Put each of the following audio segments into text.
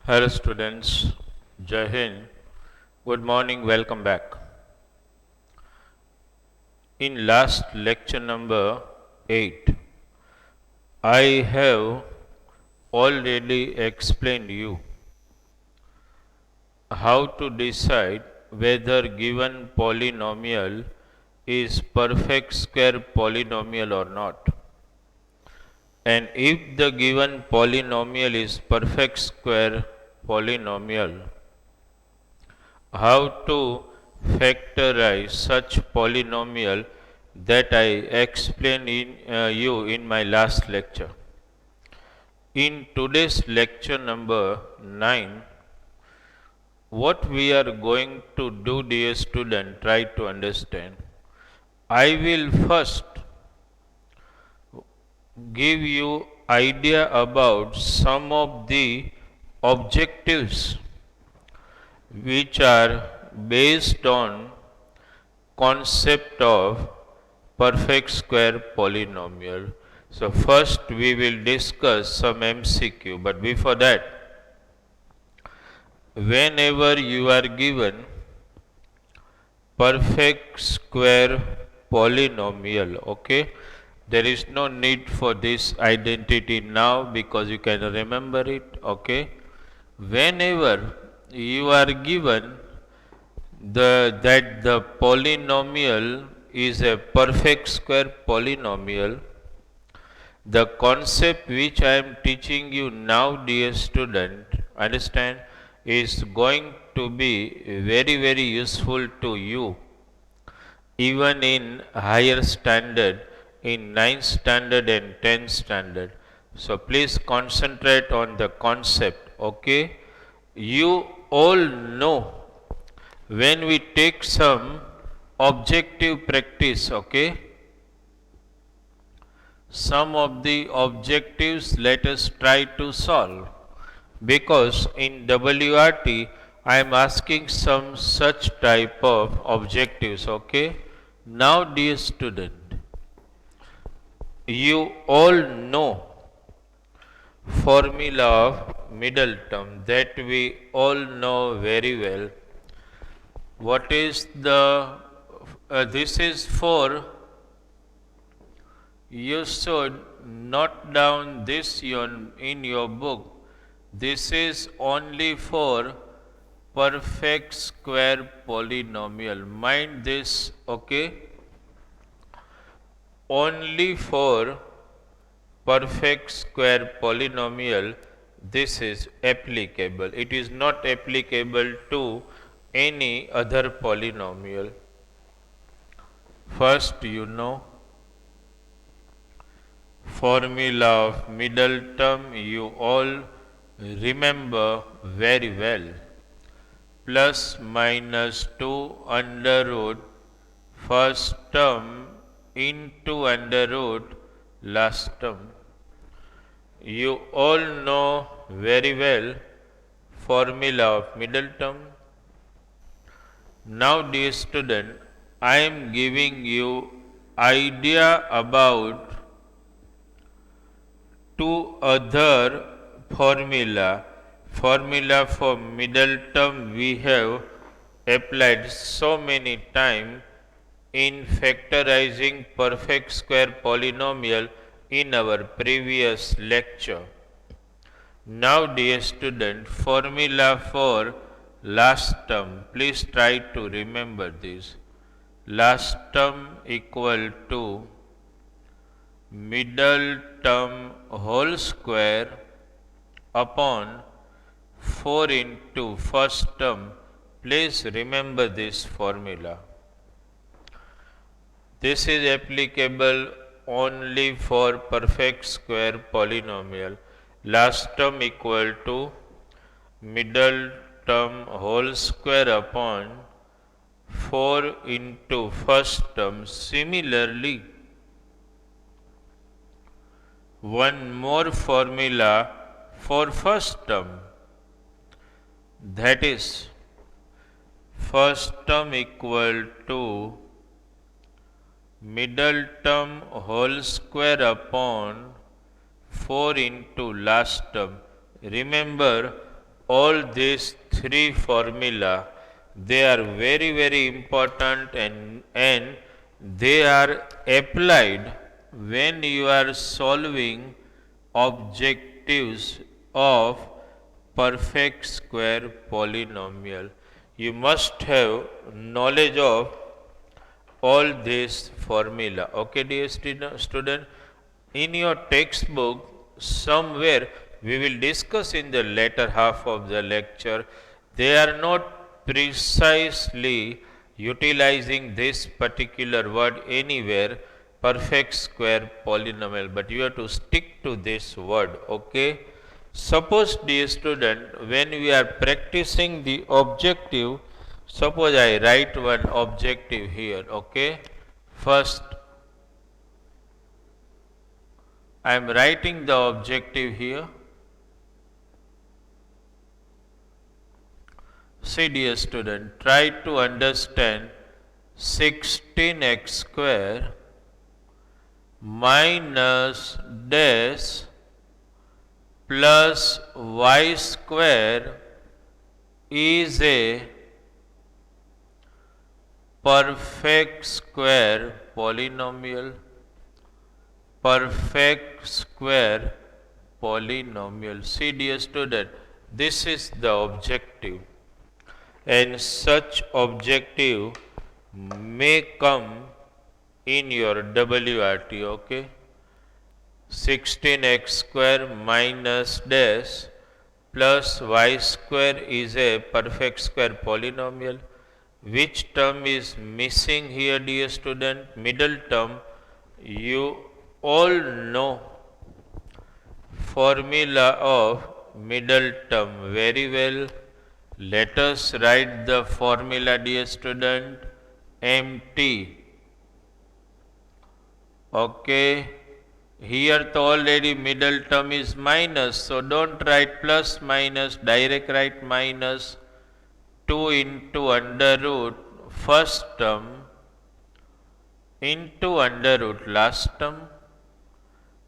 Hello students, Jai Hind. Good morning, welcome back. In last lecture number 8, I have already explained you how to decide whether given polynomial is perfect square polynomial or not. And if the given polynomial is perfect square polynomial, how to factorize such polynomial that I explained you in my last lecture. In today's lecture number 9, what we are going to do, dear student, try to understand. I will first give you idea about some of the objectives which are based on concept of perfect square polynomial. So first we will discuss some MCQ, but before that, whenever you are given perfect square polynomial, okay, there is no need for this identity now because you can remember it, okay. Whenever you are given that the polynomial is a perfect square polynomial, the concept which I am teaching you now, dear student, understand, is going to be very useful to you even in higher standard, in 9th standard and 10th standard. So please concentrate on the concept, okay. You all know when we take some objective practice, okay, some of the objectives let us try to solve, because in WRT I am asking some such type of objectives, okay. Now dear student, you all know formula of middle term that we all know very well. What is the this is for, you should note down this in your book. This is only for perfect square polynomial. Mind this, okay? Only for perfect square polynomial this is applicable. It is not applicable to any other polynomial. First, you know formula of middle term, you all remember very well. Plus minus 2 under root first term into under root last term. You all know very well formula of middle term. Now dear student, I am giving you idea about two other formula for middle term we have applied so many times in factorizing perfect square polynomial in our previous lecture. Now dear student, formula for last term, please try to remember this. Last term equal to middle term whole square upon 4 into first term. Please remember this formula. This is applicable only for perfect square polynomial. Last term equal to middle term whole square upon 4 into first term. Similarly, one more formula for first term, that is first term equal to middle term whole square upon 4 into last term. Remember, all these three formula, they are very very important, and they are applied when you are solving objectives of perfect square polynomial. You must have knowledge of all this formula. Okay, dear student, in your textbook somewhere we will discuss in the later half of the lecture, they are not precisely utilizing this particular word anywhere, perfect square polynomial, but you have to stick to this word. Okay, suppose dear student, when we are practicing the objective, suppose I write one objective here. Okay, first I am writing the objective here. See dear student, try to understand 16x square minus dash plus y square is a perfect square polynomial. Perfect square polynomial. See dear student, this is the objective, and such objective may come in your WRT. Okay, 16x square minus dash plus y square is a perfect square polynomial. Which term is missing here dear student? Middle term. You all know formula of middle term very well. Let us write the formula dear student. MT. Okay, here to already middle term is minus, so don't write plus minus, direct write minus. 2 into under root first term into under root last term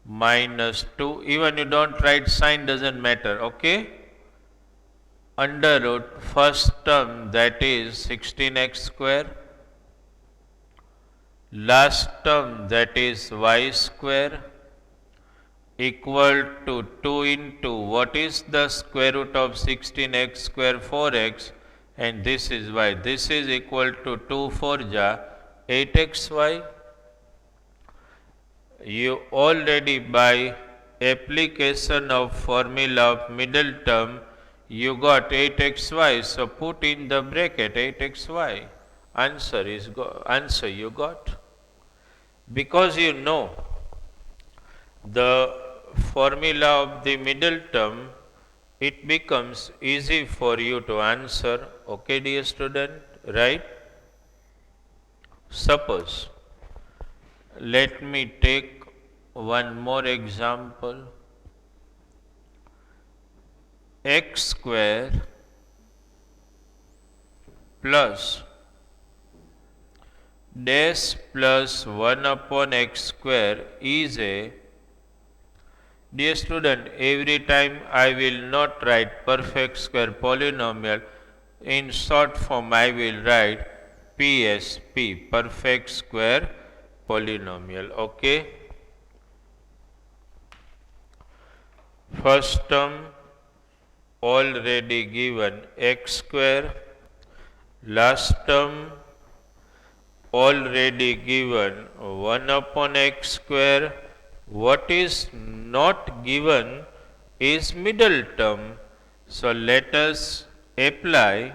minus 2, even you don't write sign, doesn't matter. Okay, under root first term, that is 16x square, last term, that is y square, equal to 2 into what is the square root of 16x square? 4x, and this is y. This is equal to 2 4 ja 8xy. You already by application of formula of middle term you got 8xy, so put in the bracket 8xy. Answer you got, because you know the formula of the middle term, it becomes easy for you to answer. Okay dear student, right? Suppose, let me take one more example. X square plus dash plus 1 upon x square is a, dear student, every time I will not write perfect square polynomial. In short form I will write PSP, perfect square polynomial. Okay, first term already given x square, last term already given 1 upon x square. What is not given is middle term, so let us apply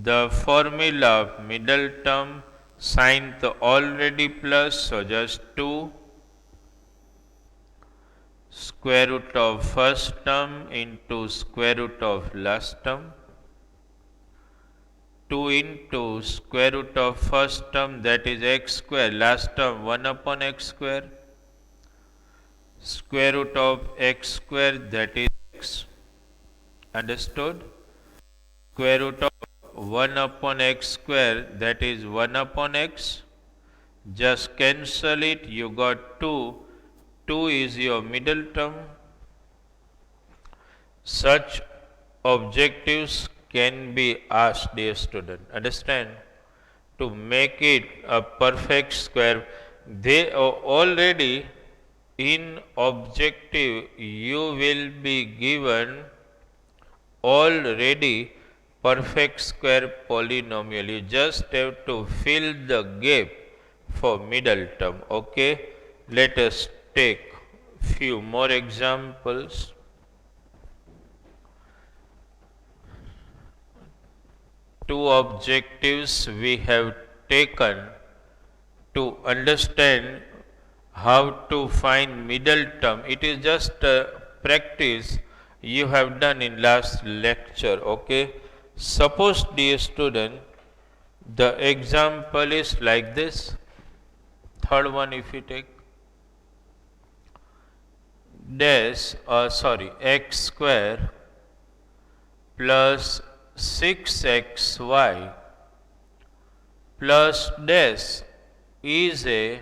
the formula of middle term. Sign the already plus, so just 2 square root of first term into square root of last term, 2 into square root of first term, that is x square, last term 1 upon x square, square root of x square, that is x. Understood? Square root of 1 upon x square, that is 1 upon x. Just cancel it, you got 2. 2 is your middle term. Such objectives can be asked, dear student. Understand? To make it a perfect square, they are already in objective you will be given already perfect square polynomial. You just have to fill the gap for middle term. Okay, let us take few more examples. Two objectives we have taken to understand how to find middle term. It is just a practice you have done in last lecture. Okay, suppose, dear student, the example is like this. Third one, if you take x square plus 6xy plus dash is a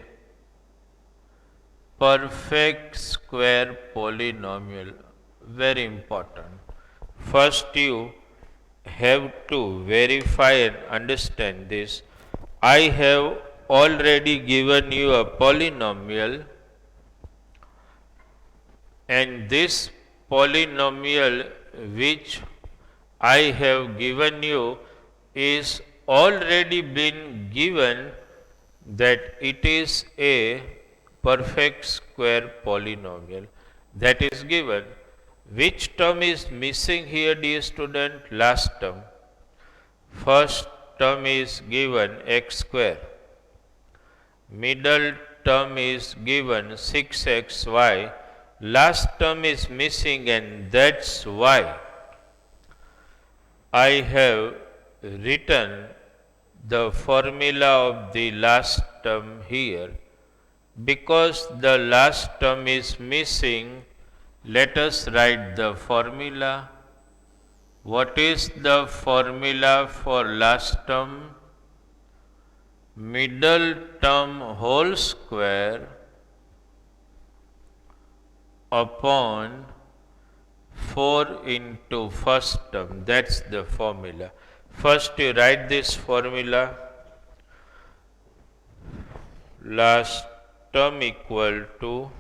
perfect square polynomial. Very important. First you have to verify and understand this. I have already given you a polynomial, and this polynomial which I have given you is already been given that it is a perfect square polynomial. That is given. Which term is missing here, dear student? Last term. First term is given x square. Middle term is given 6xy. Last term is missing, and that's why I have written the formula of the last term here. Because the last term is missing, let us write the formula. What is the formula for last term? Middle term whole square upon 4 into first term. That's the formula. First you write this formula. Last term equal to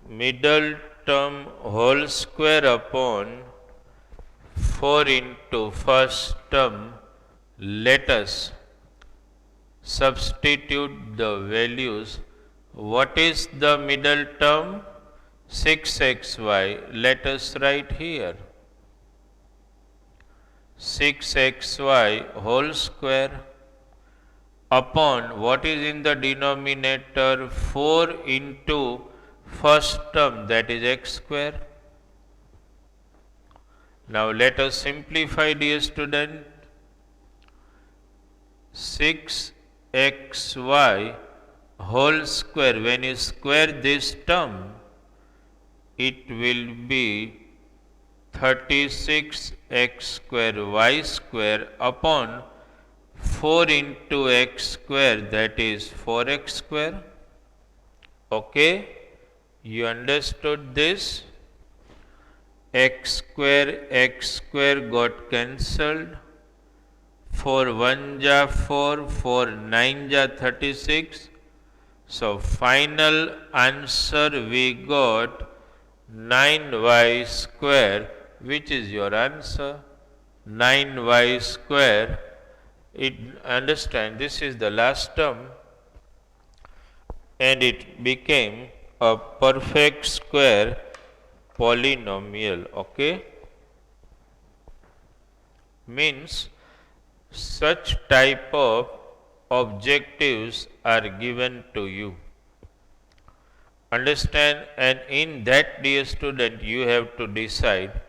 middle term whole square upon 4 into first term. Let us substitute the values. What is the middle term? 6xy. Let us write here. 6xy whole square upon what is in the denominator? 4 into first term, that is x square. Now let us simplify, dear student. 6xy whole square, when you square this term, it will be 36x square y square upon 4 into x square, that is 4x square. Okay, you understood this? X square got cancelled. 4 1 ja 4, 4 9 ja 36. So final answer we got 9y square. Which is your answer? 9y square. Understand, this is the last term, and it became a perfect square polynomial. Okay, means such type of objectives are given to you. Understand, and in that, dear student, you have to decide,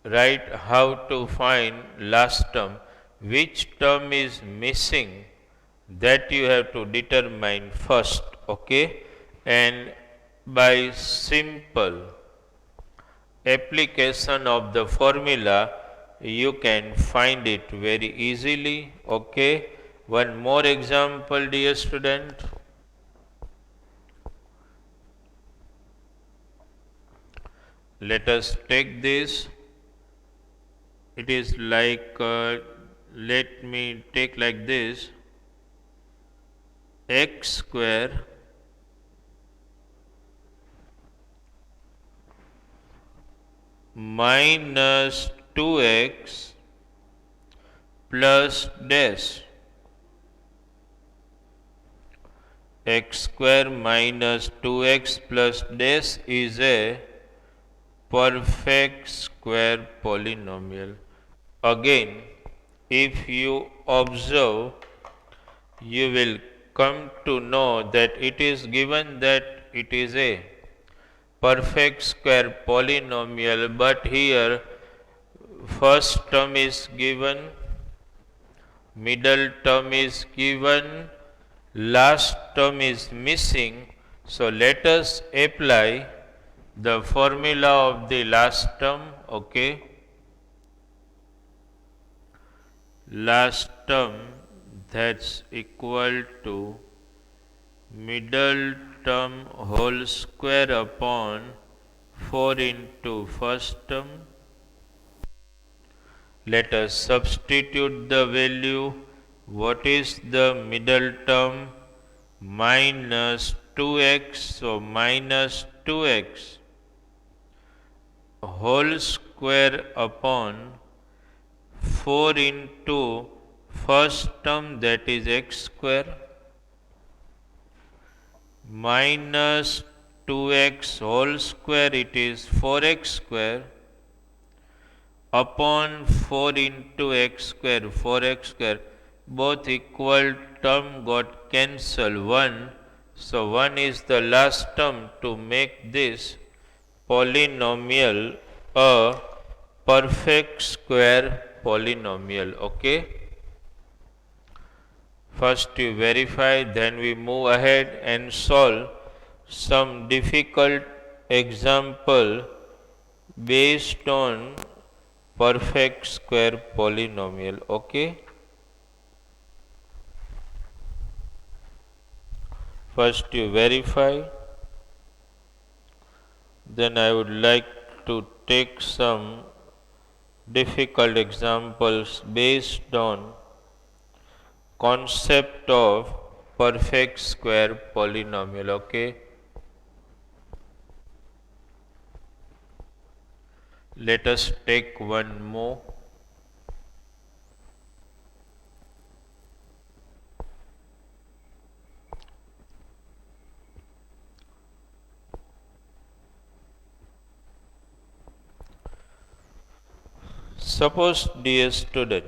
right, how to find last term. Which term is missing, that you have to determine first. Okay, and by simple application of the formula you can find it very easily. Okay, one more example, dear student. Let us take this. It is like, let me take like this, x square minus 2x plus dash. X square minus 2x plus dash is a perfect square polynomial. Again, if you observe, you will come to know that it is given that it is a perfect square polynomial, but here first term is given, middle term is given, last term is missing. So let us apply the formula of the last term. Okay, last term, that's equal to middle term whole square upon 4 into first term. Let us substitute the value. What is the middle term? Minus 2x, so minus 2x whole square upon 4 into first term, that is x square, minus 2x whole square, it is 4x square, upon 4 into x square, 4x square, both equal term got cancelled 1. So 1 is the last term to make this polynomial a perfect square polynomial. Okay. First you verify, then we move ahead and solve some difficult example based on perfect square polynomial. Okay. First you verify, then I would like to take some difficult examples based on concept of perfect square polynomial. Okay. Let us take one more. Suppose, dear student,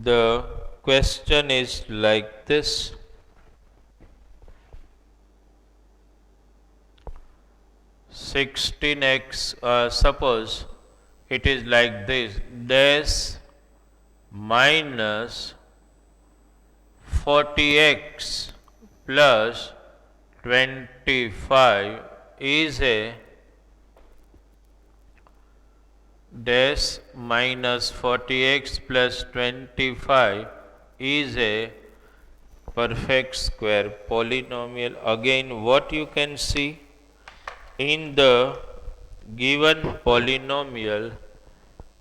the question is like this. Suppose it is like this, dash minus 40x plus 25 is a dash minus 40x plus 25 is a perfect square polynomial. Again, what you can see in the given polynomial,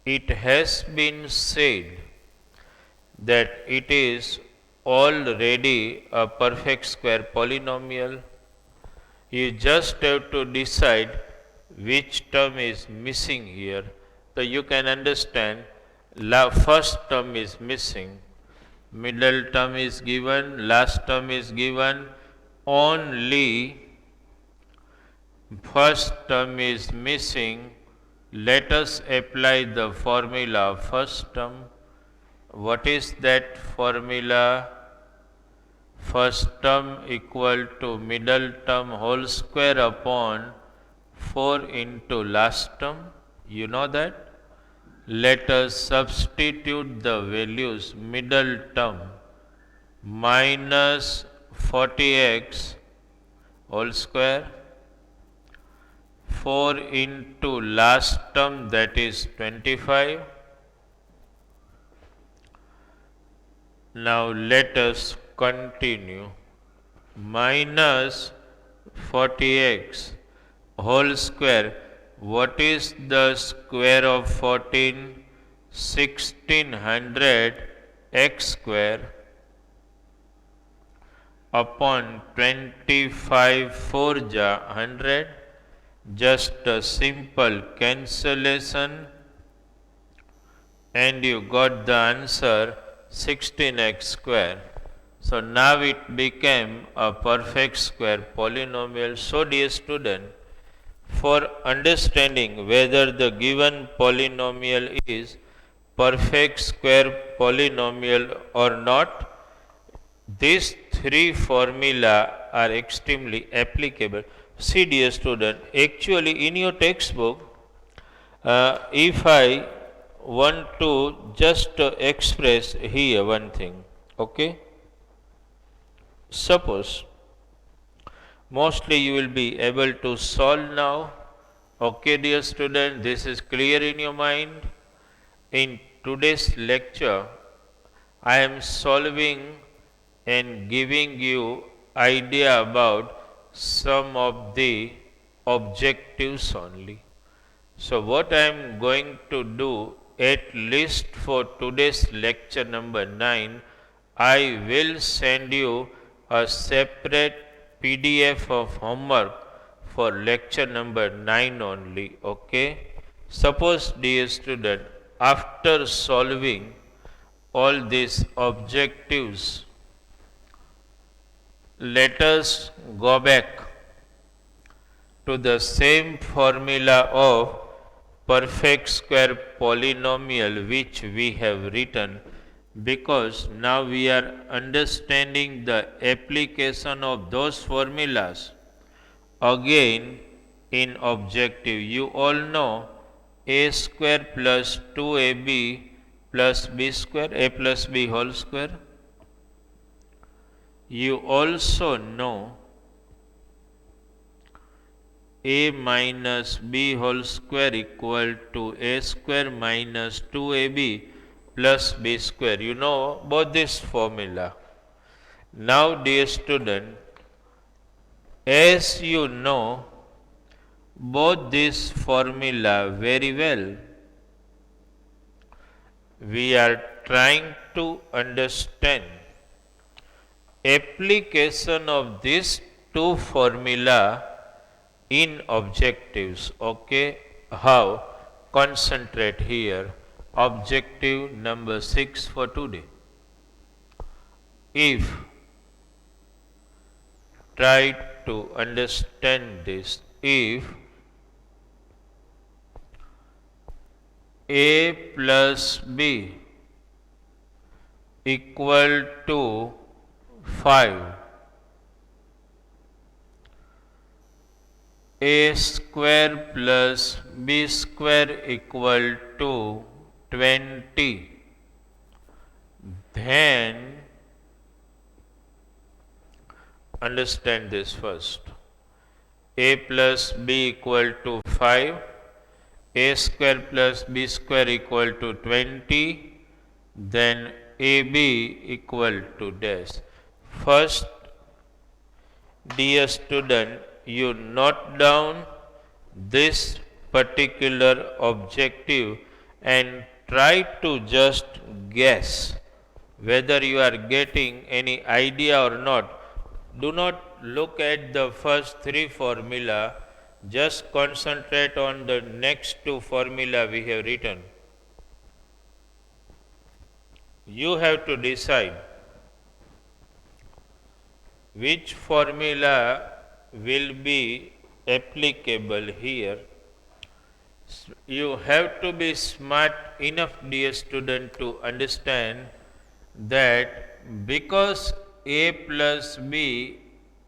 it has been said that it is already a perfect square polynomial. You just have to decide which term is missing here. So you can understand, first term is missing, middle term is given, last term is given, only first term is missing. Let us apply the formula first term. What is that formula? First term equal to middle term whole square upon 4 into last term. You know that? Let us substitute the values. Middle term minus 40x whole square, 4 into last term, that is 25. Now let us continue. Minus 40x whole square. What is the square of 14? 1600 x square upon 25 4 ja 100. Just a simple cancellation and you got the answer 16x square. So now it became a perfect square polynomial. So dear student, for understanding whether the given polynomial is perfect square polynomial or not, these three formula are extremely applicable. See dear student, actually in your textbook, if I want to just express here one thing, okay? Suppose mostly you will be able to solve now. Okay, dear student, this is clear in your mind. In today's lecture, I am solving and giving you idea about some of the objectives only. So what I am going to do, at least for today's lecture number 9, I will send you a separate PDF of homework for lecture number 9 only. Okay? Suppose, dear student, after solving all these objectives, let us go back to the same formula of perfect square polynomial which we have written, because now we are understanding the application of those formulas again in objective. You all know a square plus 2ab plus b square, a plus b whole square. You also know a minus b whole square equal to a square minus 2ab plus b square. You know both this formula. Now dear student, as you know both this formula very well, we are trying to understand application of these two formula in objectives. Okay, how? Concentrate here. Objective number 6 for today. If try to understand this, if a plus b equal to 5, a square plus b square equal to 20, then understand this first. A plus b equal to 5, a square plus b square equal to 20, then ab equal to dash. First, dear student, you note down this particular objective and try to just guess whether you are getting any idea or not. Do not look at the first three formula, just concentrate on the next two formula we have written. You have to decide which formula will be applicable here. You have to be smart enough, dear student, to understand that because a plus b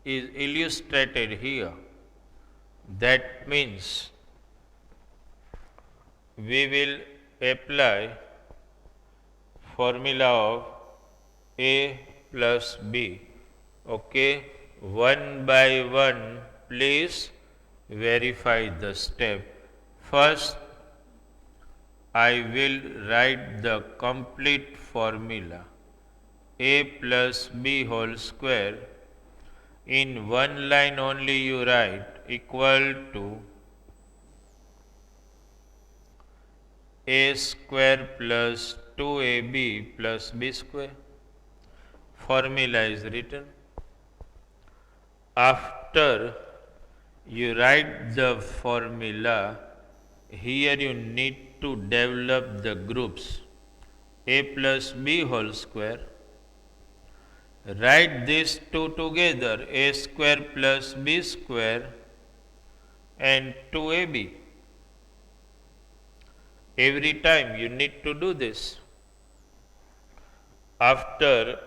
is illustrated here, that means we will apply formula of a plus b. Okay, one by one, please verify the step. First, I will write the complete formula. A plus b whole square. In one line only you write equal to a square plus 2ab plus b square. Formula is written. After you write the formula, here you need to develop the groups a plus b whole square. Write these two together, a square plus b square and 2ab. Every time you need to do this. After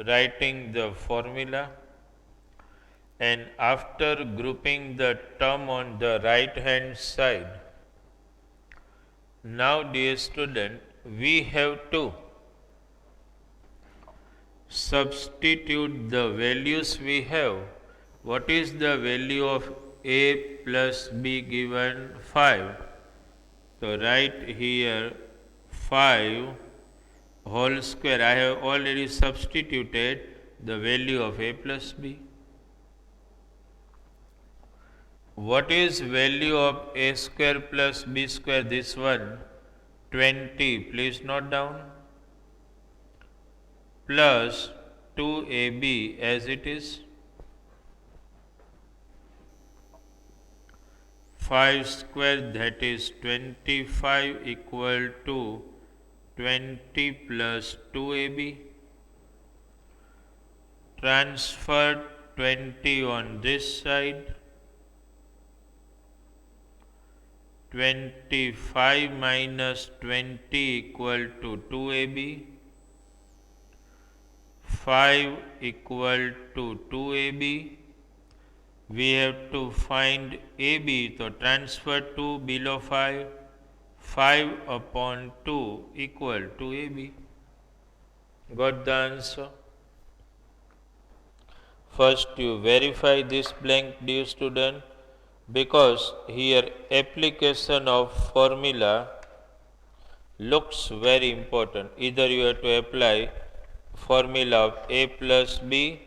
writing the formula and after grouping the term on the right hand side, now dear student, we have to substitute the values we have. What is the value of a plus b given 5? So write here 5 whole square. I have already substituted the value of a plus b. What is value of a square plus b square? This one 20. Please note down. Plus 2ab as it is. 5 square, that is 25, equal to 20 plus 2ab. Transfer 20 on this side. 25 minus 20 equal to 2ab. 5 equal to 2ab. We have to find ab, so transfer 2 below 5. 5 upon 2 equal to ab. Got the answer? First you verify this blank, dear student, because here application of formula looks very important. Either you have to apply formula of a plus b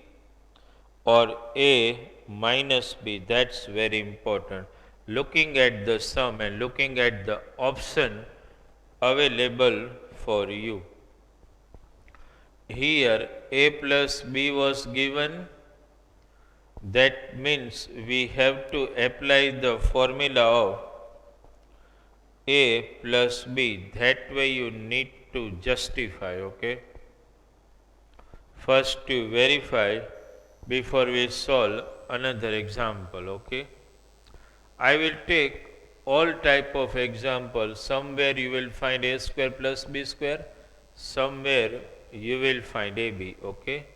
or a minus b. That's very important. Looking at the sum and looking at the option available for you. Here a plus b was given. That means we have to apply the formula of a plus b. That way you need to justify, okay? First you verify before we solve another example, okay? I will take all type of examples. Somewhere you will find a square plus b square, somewhere you will find ab, okay?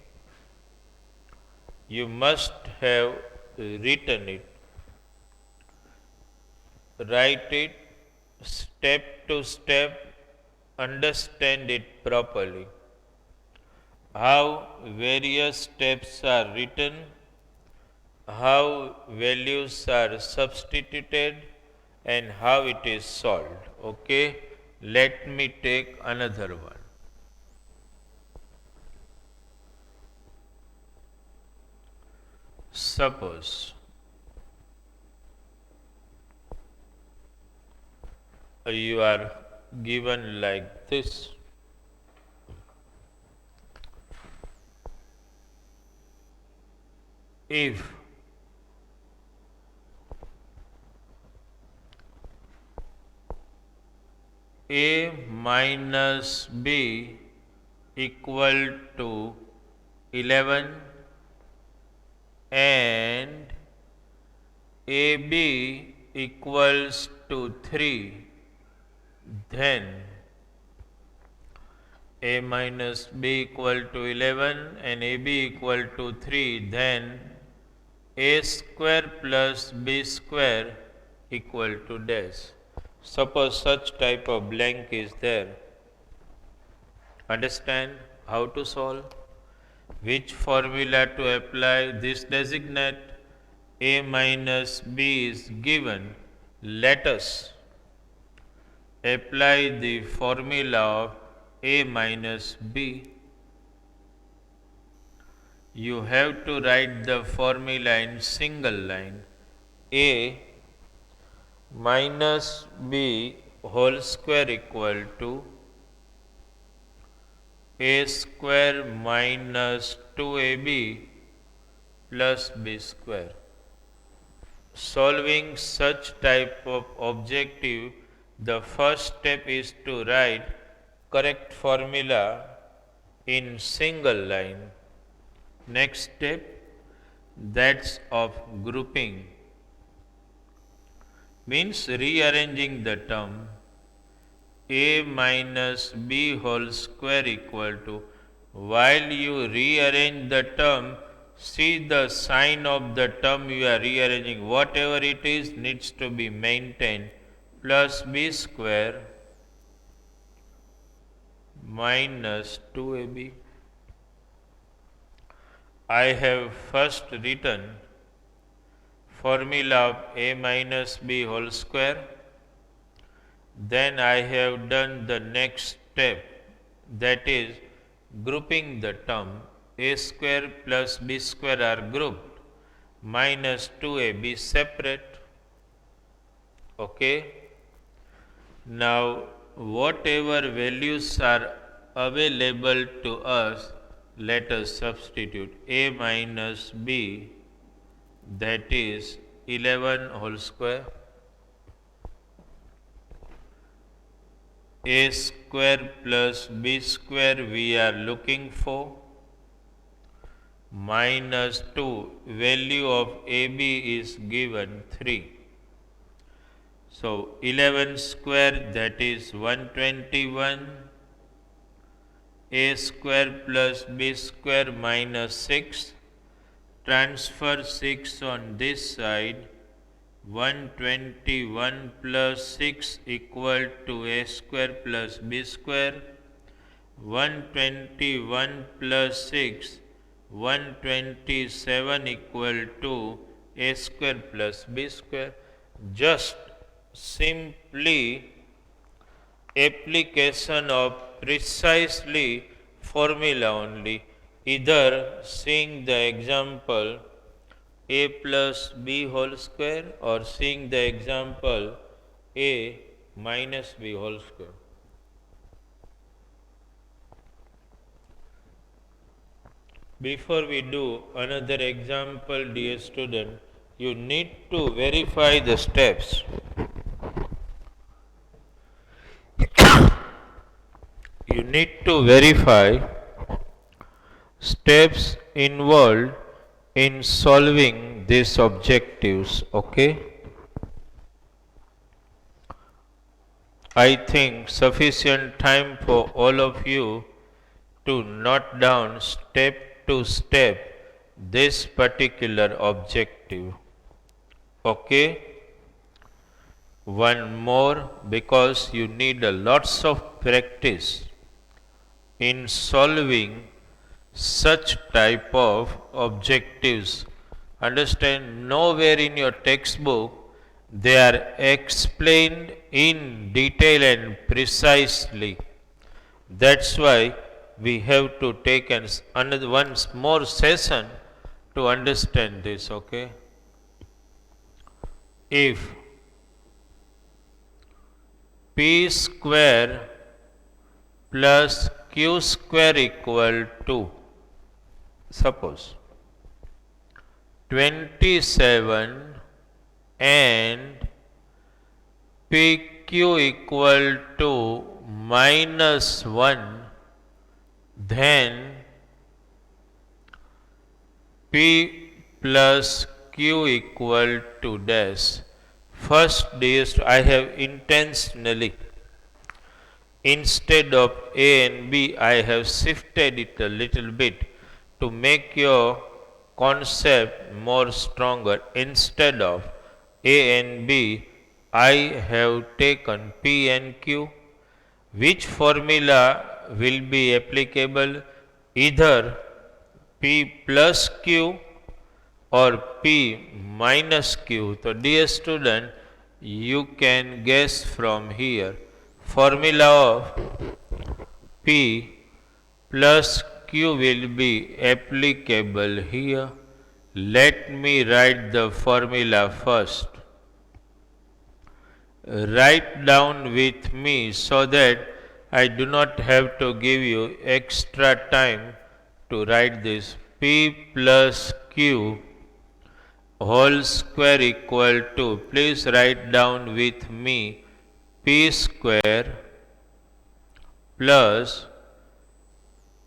You must have written it. Write it step to step, understand it properly. How various steps are written, how values are substituted, and how it is solved. Okay, let me take another one. Suppose you are given like this. If a minus b equal to 11 and ab equals to 3, then a minus b equal to 11 and ab equal to 3, then a square plus b square equal to dash. Suppose such type of blank is there. Understand how to solve? Which formula to apply? This designate a minus b is given. Let us apply the formula of a minus b. You have to write the formula in single line. A minus B whole square equal to A square minus 2AB plus B square. Solving such type of objective, the first step is to write correct formula in single line. Next step, that's of grouping, means rearranging the term A minus B whole square equal to, while you rearrange the term, see the sign of the term you are rearranging, whatever it is needs to be maintained, plus B square minus 2AB. I have first written formula of A minus B whole square. Then I have done the next step, that is grouping the term. A square plus B square are grouped, minus 2AB separate. Okay. Now whatever values are available to us, let us substitute. A minus B, that is 11 whole square. A square plus B square we are looking for, minus 2, value of AB is given 3. So 11 square, that is 121. A square plus B square minus 6. Transfer 6 on this side. 121 plus 6 equal to A square plus B square. 121 plus 6, 127 equal to A square plus B square. Just simply application of precisely formula only, either seeing the example A plus B whole square or seeing the example A minus B whole square. Before we do another example, dear student, you need to verify the steps. You need to verify steps involved in solving these objectives. Okay. I think sufficient time for all of you to note down step to step this particular objective. Okay. One more, because you need a lots of practice in solving such type of objectives. Understand, nowhere in your textbook they are explained in detail and precisely. That's why we have to take another once more session to understand this. Okay. If P square plus Q square equal to, suppose 27 and PQ equal to minus 1, then P plus Q equal to dash. First is I have intentionally, instead of A and B, I have shifted it a little bit to make your concept more stronger. Instead of A and B, I have taken P and Q. Which formula will be applicable? Either P plus Q or P minus Q. So dear student, you can guess from here. Formula of P plus Q will be applicable here. Let me write the formula first. Write down with me so that I do not have to give you extra time to write this. P plus Q whole square equal to, please write down with me, P square plus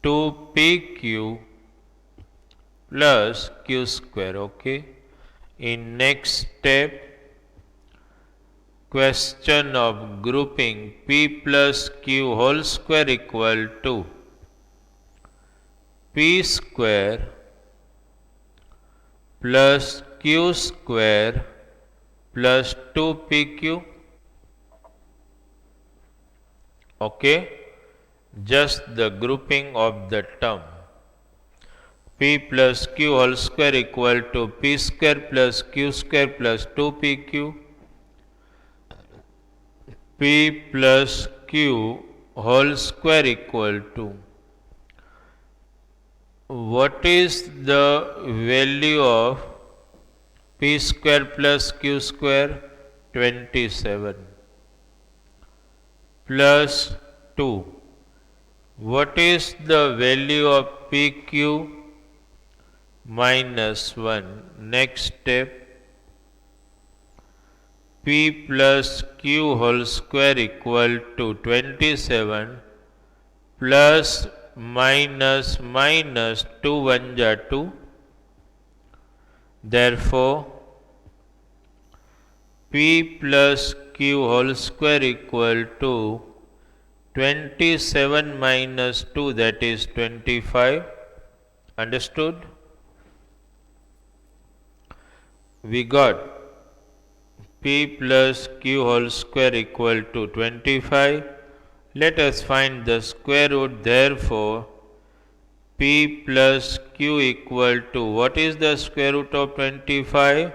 2PQ plus Q square. Okay. In next step, question of grouping, P plus Q whole square equal to P square plus Q square plus 2PQ. Okay. Just the grouping of the term. P plus Q whole square equal to P square plus Q square plus 2PQ. P plus Q whole square equal to, what is the value of P square plus Q square? 27 plus 2. What is the value of PQ? Minus 1. Next step, P plus Q whole square equal to 27 plus minus 2 1 ja 2. Therefore, P plus Q whole square equal to 27 minus 2, that is 25. Understood? We got P plus Q whole square equal to 25. Let us find the square root. Therefore, P plus Q equal to, what is the square root of 25?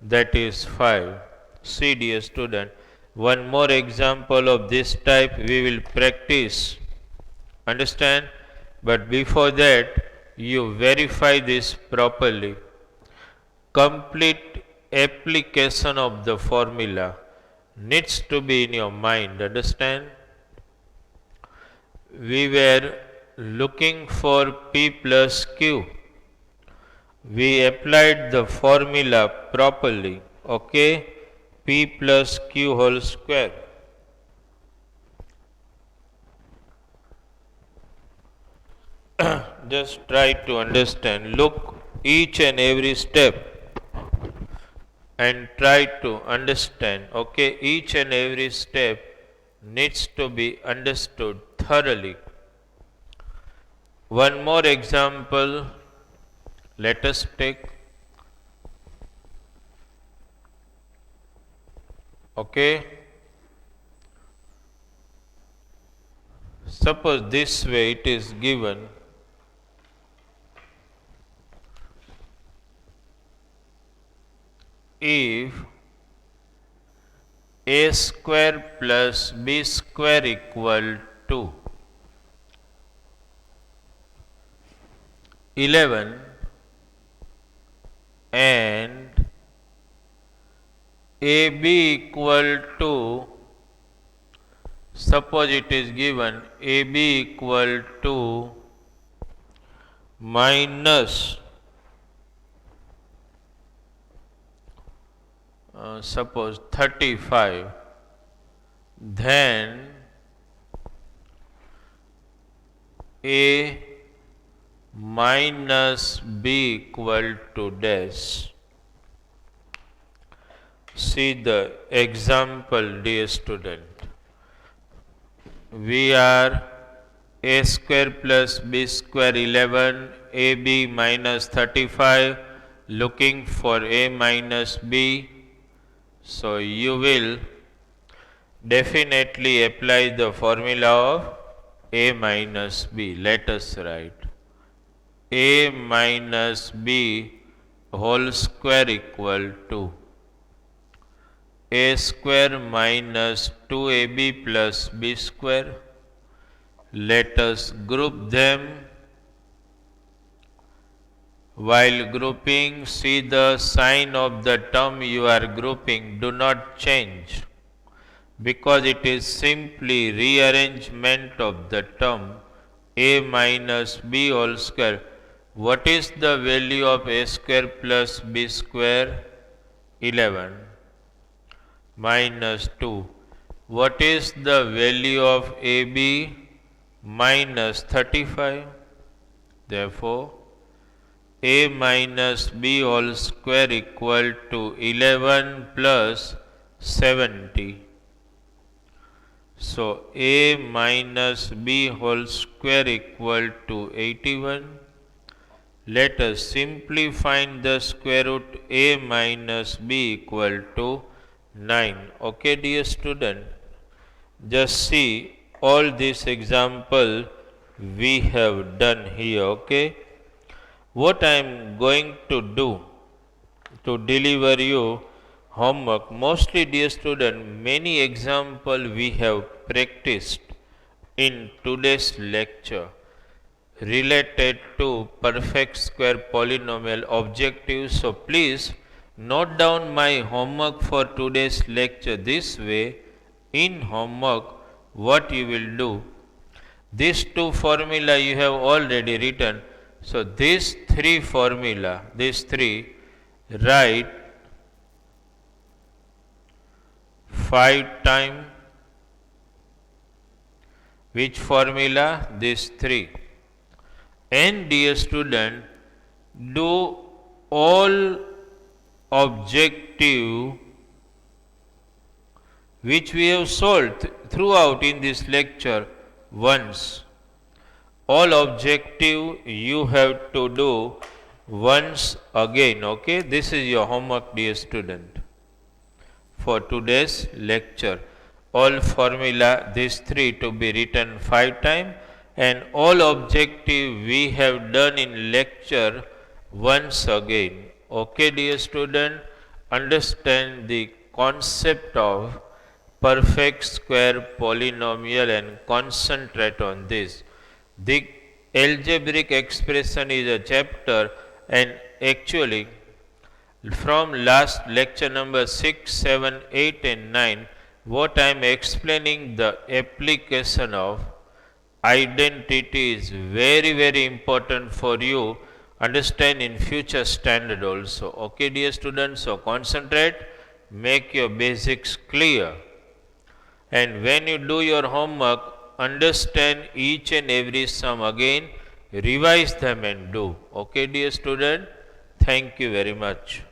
That is 5. See, dear student, one more example of this type we will practice. Understand? But before that, you verify this properly. Complete application of the formula needs to be in your mind. Understand? We were looking for P plus Q. We applied the formula properly. Okay? P plus Q whole square. Just try to understand. Look each and every step and try to understand. Okay? Each and every step needs to be understood thoroughly. One more example let us take. Okay. Suppose this way it is given. If a square plus b square equal to 11 and AB equal to, suppose it is given AB equal to minus suppose 35, then A minus B equal to dash. See the example, dear student. We are a square plus b square 11, ab minus 35, looking for a minus b. So you will definitely apply the formula of a minus b. Let us write a minus b whole square equal to a square minus 2ab plus b square. Let us group them. While grouping, see the sign of the term you are grouping do not change, because it is simply rearrangement of the term a minus b whole square. What is the value of a square plus b square? 11 minus 2. What is the value of ab? Minus 35. Therefore, a minus b whole square equal to 11 plus 70. So, a minus b whole square equal to 81. Let us simply find the square root a minus b equal to 9. Okay, dear student, just see all this example we have done here. Okay, what I am going to do to deliver you homework, mostly dear student, many example we have practiced in today's lecture related to perfect square polynomial objectives. So please note down my homework for today's lecture. This way, in homework, what you will do, these two formula you have already written. So these three formula, these three, write 5 times. Which formula? These three. And dear student, do all objective which we have solved throughout in this lecture once. All objective you have to do once again. Okay, this is your homework, dear student, for today's lecture. All formula, these three, to be written 5 times, and all objective we have done in lecture once again. Okay, dear student, understand the concept of perfect square polynomial and concentrate on this. The algebraic expression is a chapter, and actually from last lecture number 6, 7, 8 and 9, what I am explaining, the application of identity is very, very important for you understand in future standard also. Okay, dear students, so concentrate, make your basics clear, and when you do your homework, understand each and every sum again, revise them and do. Okay, dear student, thank you very much.